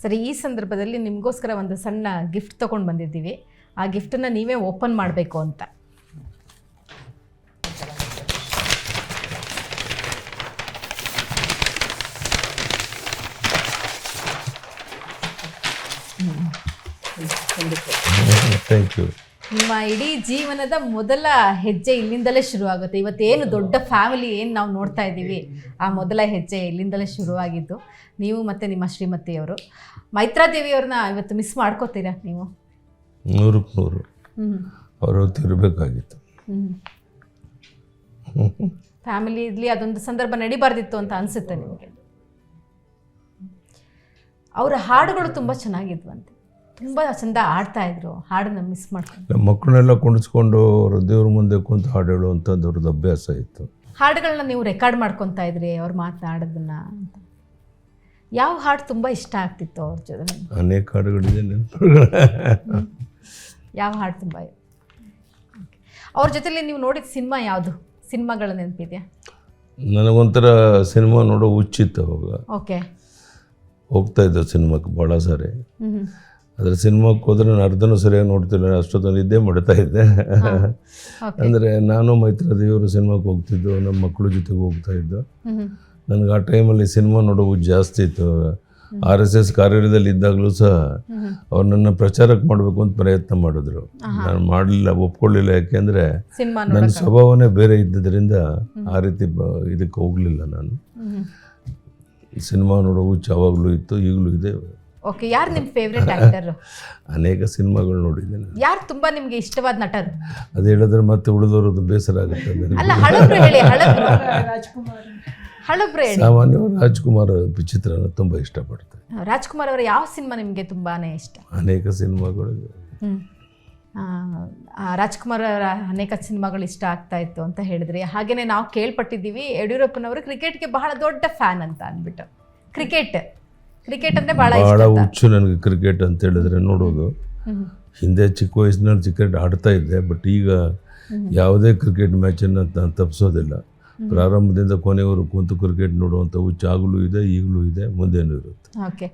ಸರಿ, ಈ ಸಂದರ್ಭದಲ್ಲಿ ನಿಮಗೋಸ್ಕರ ಒಂದು ಸಣ್ಣ ಗಿಫ್ಟ್ ತೊಗೊಂಡು ಬಂದಿದ್ದೀವಿ. ಆ ಗಿಫ್ಟನ್ನು ನೀವೇ ಓಪನ್ ಮಾಡಬೇಕು ಅಂತ. Thank you. ನಿಮ್ಮ ಇಡೀ ಜೀವನದ ಮೊದಲ ಹೆಜ್ಜೆ ಇಲ್ಲಿಂದಲೇ ಶುರುವಾಗುತ್ತೆ. ಇವತ್ತೇನು ದೊಡ್ಡ ಫ್ಯಾಮಿಲಿ ಏನು ನಾವು ನೋಡ್ತಾ ಇದ್ದೀವಿ, ಆ ಮೊದಲ ಹೆಜ್ಜೆ ಇಲ್ಲಿಂದಲೇ ಶುರುವಾಗಿದ್ದು. ನೀವು ಮತ್ತು ನಿಮ್ಮ ಶ್ರೀಮತಿಯವರು ಮೈತ್ರಾದೇವಿಯವ್ರನ್ನ ಇವತ್ತು ಮಿಸ್ ಮಾಡ್ಕೋತೀರಾ ನೀವು? 100% ಅವರು ಇರಬೇಕಾಗಿತ್ತು. ಫ್ಯಾಮಿಲಿಲಿ ಅದೊಂದು ಸಂದರ್ಭ ನಡಿಬಾರ್ದಿತ್ತು ಅಂತ ಅನಿಸುತ್ತೆ ನಿಮಗೆ? ಅವರ ಹಾಡುಗಳು ತುಂಬ ಚೆನ್ನಾಗಿದ್ವಂತೆ, ತುಂಬ ಚಂದ ಆಡ್ತಾ ಇದ್ರು. ಹಾಡನ್ನ ಮಿಸ್ ಮಾಡ್ಕೊಂಡು ನಮ್ಮ ಮಕ್ಕಳನ್ನೆಲ್ಲ ಕುಣಿಸ್ಕೊಂಡು ಅವರು ದೇವ್ರ ಮುಂದೆ ಕುಂತು ಹಾಡು ಹೇಳುವಂಥದ್ದು ಅವ್ರದ್ದು ಅಭ್ಯಾಸ ಇತ್ತು. ಹಾಡುಗಳನ್ನ ನೀವು ರೆಕಾರ್ಡ್ ಮಾಡ್ಕೊತಾ ಇದ್ರಿ ಅವ್ರು ಮಾತನಾಡೋದನ್ನ ಅಂತ. ಯಾವ ಹಾಡು ತುಂಬ ಇಷ್ಟ ಆಗ್ತಿತ್ತು ಅವ್ರ ಜೊತೆ? ಅನೇಕ ಹಾಡುಗಳಿದೆ ನೆನಪುಗಳು. ಯಾವ ಹಾಡು ತುಂಬ ಅವ್ರ ಜೊತೆಲಿ ನೀವು ನೋಡಿದ ಸಿನಿಮಾ ಯಾವುದು? ಸಿನಿಮಾಗಳ ನೆನಪಿದೆಯಾ? ನನಗೊಂಥರ ಸಿನಿಮಾ ನೋಡೋ ಹುಚ್ಚಿತ್ತು ಅವಾಗ. ಓಕೆ. ಹೋಗ್ತಾ ಇದ್ದೆ ಸಿನಿಮಾಕ್ಕೆ ಭಾಳ ಸಾರಿ. ಆದರೆ ಸಿನಿಮಾಕ್ಕೆ ಹೋದರೆ ನಾನು ಅರ್ಧನೂ ಸರಿಯಾಗಿ ನೋಡ್ತಿಲ್ಲ, ಅಷ್ಟೊತ್ತು ನಿದ್ದೆ ಮಾಡ್ತಾ ಇದ್ದೆ. ಅಂದರೆ ನಾನು ಮೈತ್ರಾದೇವಿಯವರು ಸಿನಿಮಾಕ್ಕೆ ಹೋಗ್ತಿದ್ದು, ನಮ್ಮ ಮಕ್ಕಳ ಜೊತೆಗೆ ಹೋಗ್ತಾ ಇದ್ದು. ನನಗೆ ಆ ಟೈಮಲ್ಲಿ ಸಿನಿಮಾ ನೋಡೋ ಜಾಸ್ತಿ ಇತ್ತು. RSS ಕಾರ್ಯದಲ್ಲಿ ಇದ್ದಾಗಲೂ ಸಹ ಅವ್ರು ನನ್ನ ಪ್ರಚಾರಕ್ಕೆ ಮಾಡಬೇಕು ಅಂತ ಪ್ರಯತ್ನ ಮಾಡಿದ್ರು. ನಾನು ಮಾಡಲಿಲ್ಲ, ಒಪ್ಕೊಳ್ಳಿಲ್ಲ. ಯಾಕೆಂದರೆ ನನ್ನ ಸ್ವಭಾವನೇ ಬೇರೆ ಇದ್ದಿದ್ದರಿಂದ ಆ ರೀತಿ ಇದಕ್ಕೆ ಹೋಗಲಿಲ್ಲ. ನಾನು ಸಿನಿಮಾ ನೋಡೋ ಹುಚ್ಚು ಯಾವಾಗಲೂ ಇತ್ತು, ಈಗಲೂ ಇದೆ. ಓಕೆ. ಯಾರು ನಿಮ್ಮ ಫೇವ್ರೆಟ್ ಆಕ್ಟರ್? ಅನೇಕ ಸಿನಿಮಾಗಳು ನೋಡಿದ್ದೇನೆ. ಯಾರು ತುಂಬಾ ನಿಮಗೆ ಇಷ್ಟವಾದ ನಟರು? ಅದು ಹೇಳಿದ್ರೆ ಮತ್ತೆ ಉಳಿದವ್ರದ್ದು ಬೇಸರ ಆಗುತ್ತೆ. ಅಲ್ಲ, ಹಳಬ್ರು ಹೇಳಿ. ಹಳಬ್ರು ಹೇಳಿ. ಸಾಮಾನ್ಯವಾಗಿ ರಾಜ್ಕುಮಾರ್ ಚಿತ್ರನ ತುಂಬ ಇಷ್ಟಪಡ್ತಾರೆ. ರಾಜ್ಕುಮಾರ್ ಅವರ ಯಾವ ಸಿನಿಮಾ ನಿಮಗೆ ತುಂಬಾನೇ ಇಷ್ಟ? ಅನೇಕ ಸಿನಿಮಾಗಳು. ರಾಜ್ಕುಮಾರ್ ಅವರ ಅನೇಕ ಸಿನಿಮಾಗಳು ಇಷ್ಟ ಆಗ್ತಾ ಇತ್ತು ಅಂತ ಹೇಳಿದ್ರಿ. ಹಾಗೇನೆ ನಾವು ಕೇಳ್ಪಟ್ಟಿದ್ದೀವಿ ಯಡಿಯೂರಪ್ಪನವರು ಕ್ರಿಕೆಟ್ಗೆ ಬಹಳ ದೊಡ್ಡ ಫ್ಯಾನ್ ಅಂತ ಅಂದ್ಬಿಟ್ಟು. ಕ್ರಿಕೆಟ್ ಅಂದ್ರೆ ಬಹಳ ಹುಚ್ಚು ನನಗೆ ಕ್ರಿಕೆಟ್ ಅಂತ ಹೇಳಿದ್ರೆ ನೋಡೋದು. ಹಿಂದೆ ಚಿಕ್ಕ ವಯಸ್ಸಿನಲ್ಲಿ ಕ್ರಿಕೆಟ್ ಆಡ್ತಾ ಇದ್ದೆ, ಬಟ್ ಈಗ ಯಾವುದೇ ಕ್ರಿಕೆಟ್ ಮ್ಯಾಚನ್ನು ನಾನು ತಪ್ಪಿಸೋದಿಲ್ಲ. ಪ್ರಾರಂಭದಿಂದ ಕೊನೆಯವರು ಕುಂತು ಕ್ರಿಕೆಟ್ ನೋಡುವಂಥ ಹುಚ್ಚು ಆಗಲೂ ಇದೆ, ಈಗಲೂ ಇದೆ, ಮುಂದೇನೂ ಇರುತ್ತೆ. ಓಕೆ.